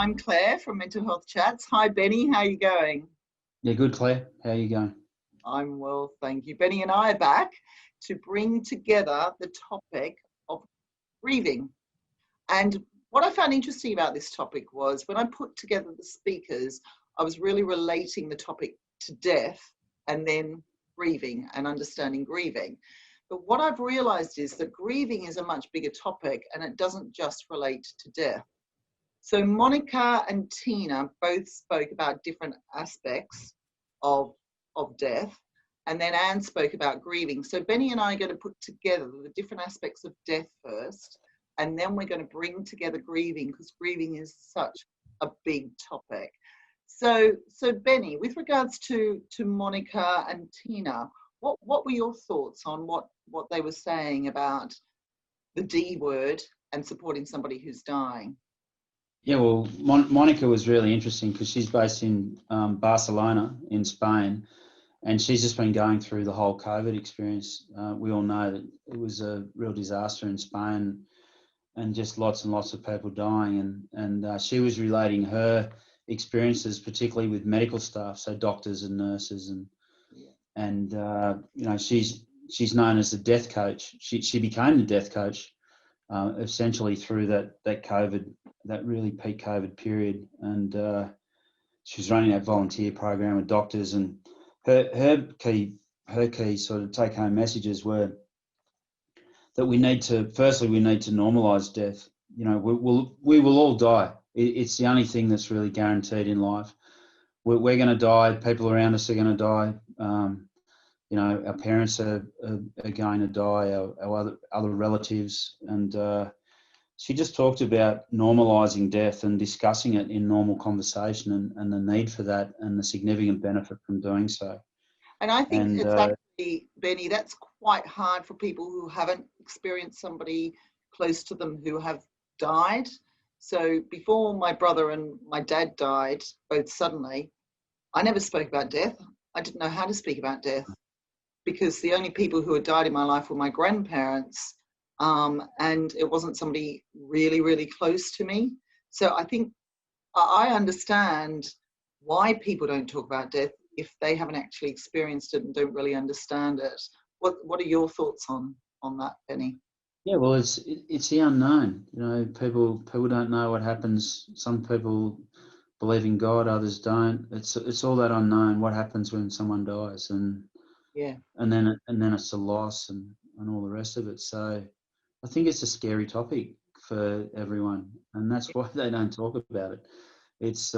I'm Claire from Mental Health Chats. Hi, Benny. How are you going? Yeah, good, Claire. How are you going? I'm well, thank you. Benny and I are back to bring together the topic of grieving. And what I found interesting about this topic was when I put together the speakers, I was really relating the topic to death and then grieving and understanding grieving. But what I've realized is that grieving is a much bigger topic and it doesn't just relate to death. So Monica and Tina both spoke about different aspects of death, and then Anne spoke about grieving. So Benny and I are going to put together the different aspects of death first, and then we're going to bring together grieving, because grieving is such a big topic. So Benny, with regards to Monica and Tina, what were your thoughts on what they were saying about the D word and supporting somebody who's dying? Yeah, well, Monica was really interesting because she's based in Barcelona in Spain, and she's just been going through the whole COVID experience. We all know that it was a real disaster in Spain and just lots and lots of people dying. And she was relating her experiences, particularly with medical staff, so doctors and nurses. And you know, she's known as the death coach. She became the death coach essentially through that COVID, that really peak COVID period. And she was running that volunteer program with doctors, and her key sort of take home messages were that we need to normalise death. You know, we will all die. It's the only thing that's really guaranteed in life. We're going to die. People around us are going to die. You know, our parents are going to die. Our other relatives, and she just talked about normalising death and discussing it in normal conversation, and the need for that and the significant benefit from doing so. And I think it's actually, Benny, that's quite hard for people who haven't experienced somebody close to them who have died. So before my brother and my dad died, both suddenly, I never spoke about death. I didn't know how to speak about death because the only people who had died in my life were my grandparents. And it wasn't somebody really, really close to me. So I think I understand why people don't talk about death if they haven't actually experienced it and don't really understand it. What are your thoughts on that, Benny? Yeah, well, it's the unknown. You know, people don't know what happens. Some people believe in God, others don't. It's all that unknown. What happens when someone dies, and then it's a loss and all the rest of it. So I think it's a scary topic for everyone, and that's why they don't talk about it. It's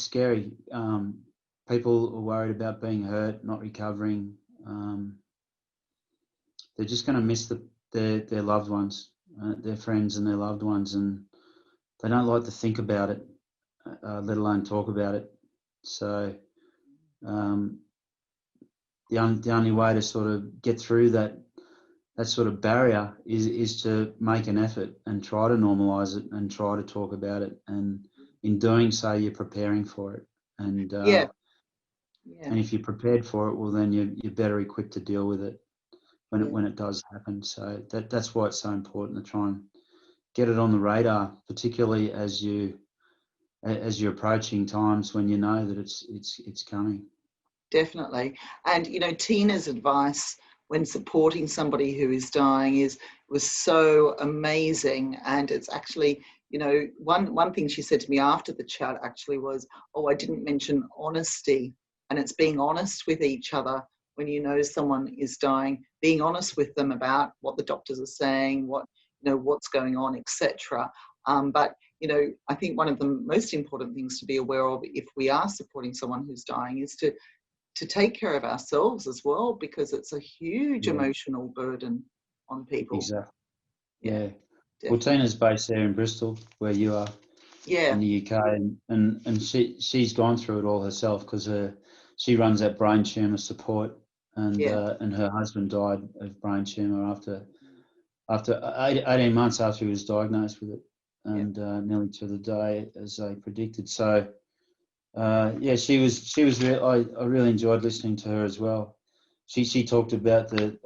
scary. People are worried about being hurt, not recovering. They're just going to miss their loved ones, their friends and their loved ones, and they don't like to think about it, let alone talk about it. So the only way to sort of get through that sort of barrier is to make an effort and try to normalise it and try to talk about it, and in doing so you're preparing for it, and and if you're prepared for it, well then you're better equipped to deal with it when it does happen. So that's why it's so important to try and get it on the radar, particularly as you're approaching times when you know that it's coming. Definitely. And you know, Tina's advice when supporting somebody who is dying was so amazing. And it's actually, you know, one thing she said to me after the chat actually was, I didn't mention honesty. And it's being honest with each other when you know someone is dying, being honest with them about what the doctors are saying, what's going on, etc. But you know, I think one of the most important things to be aware of if we are supporting someone who's dying is to take care of ourselves as well, because it's a huge emotional burden on people. Exactly. Yeah. Well, Tina's based there in Bristol, where you are, in the UK, and she's gone through it all herself because she runs that brain tumour support, and her husband died of brain tumour after 18 months after he was diagnosed with it, and nearly to the day as they predicted. So. She was. I really enjoyed listening to her as well. She talked about the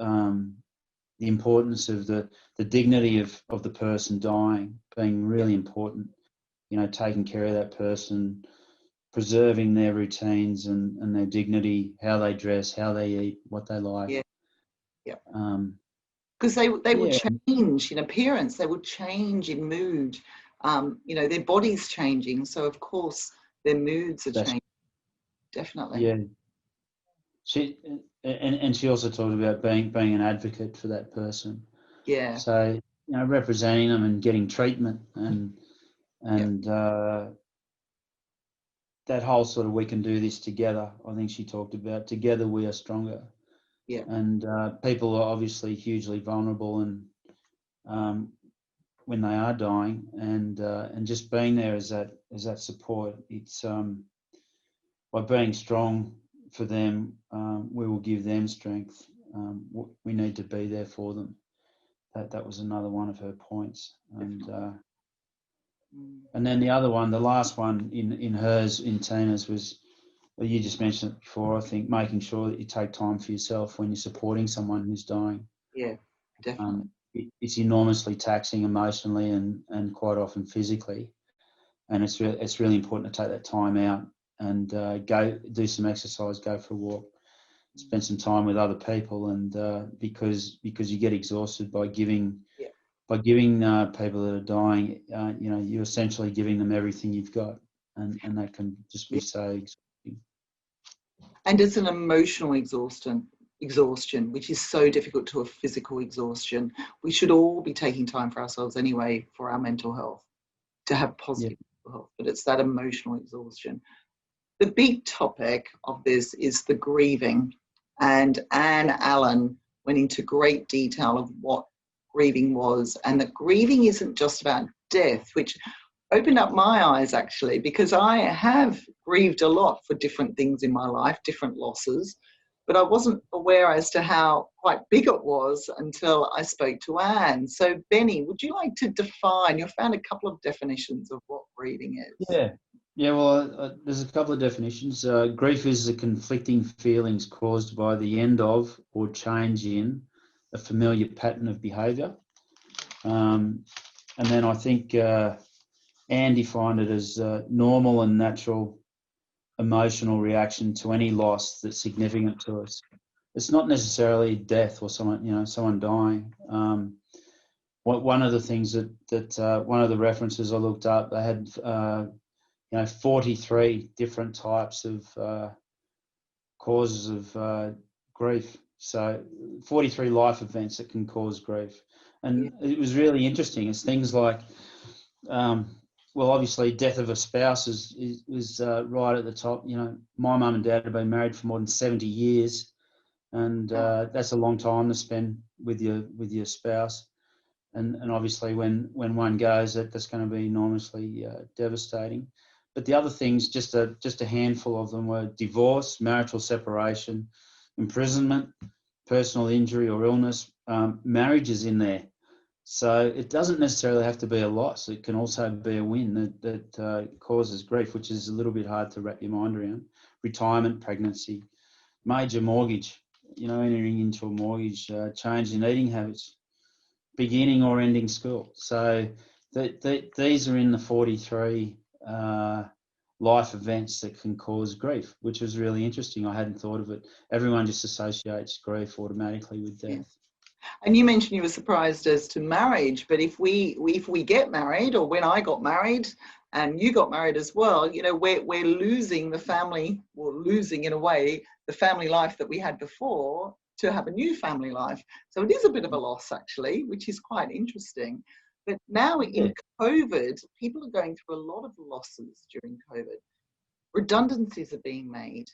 importance of the dignity of the person dying being really important. You know, taking care of that person, preserving their routines and their dignity, how they dress, how they eat, what they like. Yeah. Yeah. Because they will change in appearance, they will change in mood. You know, their body's changing, so of course their moods are changing. Definitely. Yeah. She also talked about being an advocate for that person. Yeah. So, you know, representing them and getting treatment and that whole sort of we can do this together. I think she talked about together we are stronger. Yeah. And people are obviously hugely vulnerable and when they are dying and just being there as that support. It's by being strong for them, we will give them strength. We need to be there for them. That was another one of her points. And then the other one, the last one in hers, in Tina's, was, well, you just mentioned it before, I think, making sure that you take time for yourself when you're supporting someone who's dying. Yeah, definitely. It's enormously taxing emotionally and quite often physically. And it's really important to take that time out and go do some exercise, go for a walk, spend some time with other people, and because you get exhausted by giving people that are dying, you know, you're essentially giving them everything you've got, and that can just be so exhausting. And it's an emotional exhaustion, which is so difficult to a physical exhaustion. We should all be taking time for ourselves anyway, for our mental health, to have positive mental health, but it's that emotional exhaustion. The big topic of this is the grieving, and Anne Allen went into great detail of what grieving was, and that grieving isn't just about death, which opened up my eyes actually, because I have grieved a lot for different things in my life, different losses, but I wasn't aware as to how quite big it was until I spoke to Anne. So Benny, would you like to define, you found a couple of definitions of what grieving is? Yeah, well, there's a couple of definitions. Grief is the conflicting feelings caused by the end of or change in a familiar pattern of behaviour. And then I think Anne defined it as normal and natural emotional reaction to any loss that's significant to us. It's not necessarily death or someone dying. One of the things that one of the references I looked up, they had 43 different types of causes of grief. So 43 life events that can cause grief. And it was really interesting. It's things like, well, obviously death of a spouse was right at the top. You know, my mum and dad have been married for more than 70 years. And that's a long time to spend with your spouse. And obviously when one goes, that's going to be enormously devastating. But the other things, just a handful of them, were divorce, marital separation, imprisonment, personal injury or illness. Marriage is in there. So it doesn't necessarily have to be a loss. It can also be a win that causes grief, which is a little bit hard to wrap your mind around. Retirement, pregnancy, major mortgage, entering into a mortgage, change in eating habits, beginning or ending school. So these are in the 43 life events that can cause grief, which was really interesting. I hadn't thought of it. Everyone just associates grief automatically with death. Yeah. And you mentioned you were surprised as to marriage, but if we get married, or when I got married and you got married as well, we're losing the family, or losing in a way the family life that we had before to have a new family life. So it is a bit of a loss actually, which is quite interesting. But now in COVID, people are going through a lot of losses during COVID. Redundancies are being made.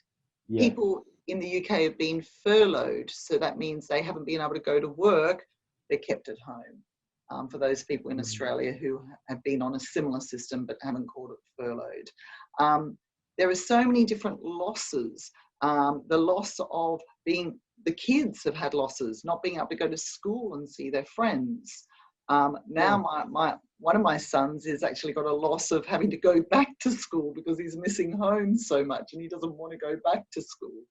Yeah. People in the UK have been furloughed. So that means they haven't been able to go to work. They're kept at home. For those people in Australia who have been on a similar system but haven't called it furloughed. There are so many different losses. The loss of the kids have had losses, not being able to go to school and see their friends. Now one of my sons has actually got a loss of having to go back to school because he's missing home so much and he doesn't want to go back to school.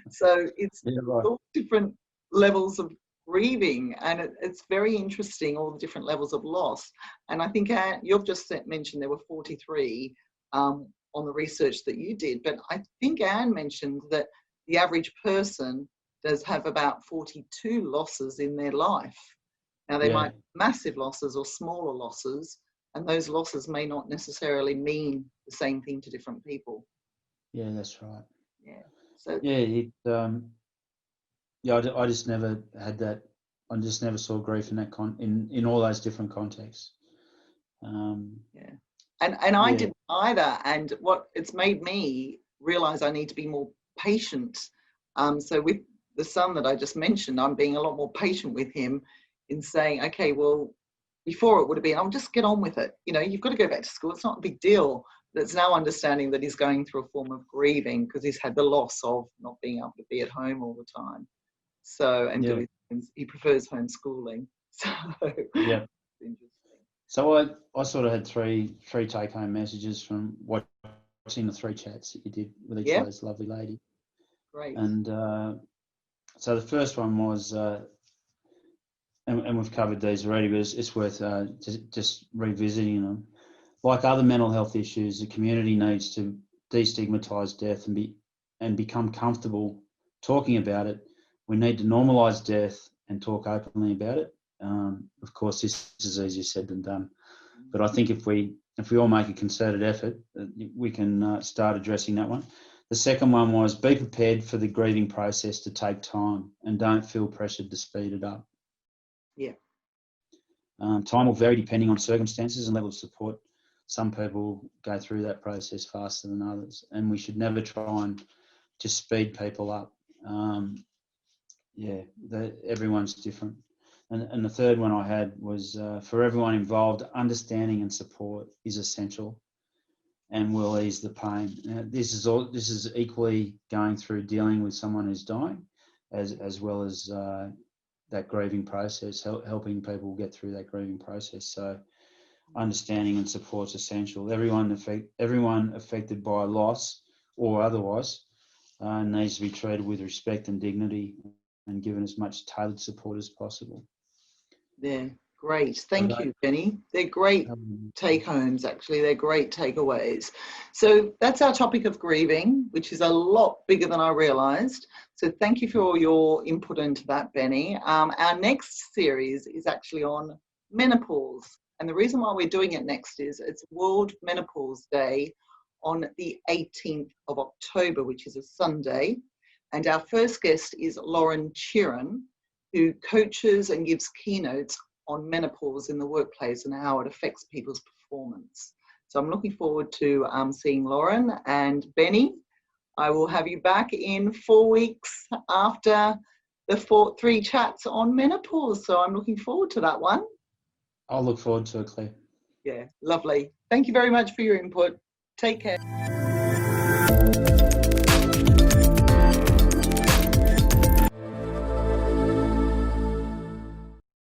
So it's all different levels of grieving, and it's very interesting, all the different levels of loss. And I think you've just mentioned there were 43 on the research that you did, but I think Anne mentioned that the average person does have about 42 losses in their life. Now they might be massive losses or smaller losses, and those losses may not necessarily mean the same thing to different people. Yeah, that's right. Yeah. So I just never had that. I just never saw grief in that in all those different contexts. And I didn't either. And what it's made me realize I need to be more patient. So with the son that I just mentioned, I'm being a lot more patient with him in saying, okay, well, before it would have been, I'll just get on with it. You know, you've got to go back to school. It's not a big deal. But it's now understanding that he's going through a form of grieving because he's had the loss of not being able to be at home all the time. So, and he prefers homeschooling. So, yeah. Interesting. So I sort of had three take-home messages from watching the 3 chats that you did with each of those lovely ladies. Great. And so the first one was, and we've covered these already, but it's worth just revisiting them. Like other mental health issues, the community needs to destigmatise death and become comfortable talking about it. We need to normalise death and talk openly about it. Of course, this is easier said than done, but I think if we all make a concerted effort, we can start addressing that one. The second one was be prepared for the grieving process to take time and don't feel pressured to speed it up. Yeah. Time will vary depending on circumstances and level of support. Some people go through that process faster than others, and we should never try and just speed people up. Everyone's different. And the third one I had was for everyone involved, understanding and support is essential and will ease the pain. This is equally going through dealing with someone who's dying as well as that grieving process, helping people get through that grieving process. So understanding and support is essential. Everyone affected by loss or otherwise needs to be treated with respect and dignity and given as much tailored support as possible. Yeah, great. Thank you, Benny. They're great take-homes, actually. They're great takeaways. So that's our topic of grieving, which is a lot bigger than I realised. So thank you for all your input into that, Benny. Our next series is actually on menopause. And the reason why we're doing it next is it's World Menopause Day on the 18th of October, which is a Sunday. And our first guest is Lauren Sheeran, who coaches and gives keynotes on menopause in the workplace and how it affects people's performance. So I'm looking forward to seeing Lauren. And Benny, I will have you back in 4 weeks after the 3 chats on menopause. So I'm looking forward to that one. I'll look forward to it, Claire. Yeah, lovely. Thank you very much for your input. Take care.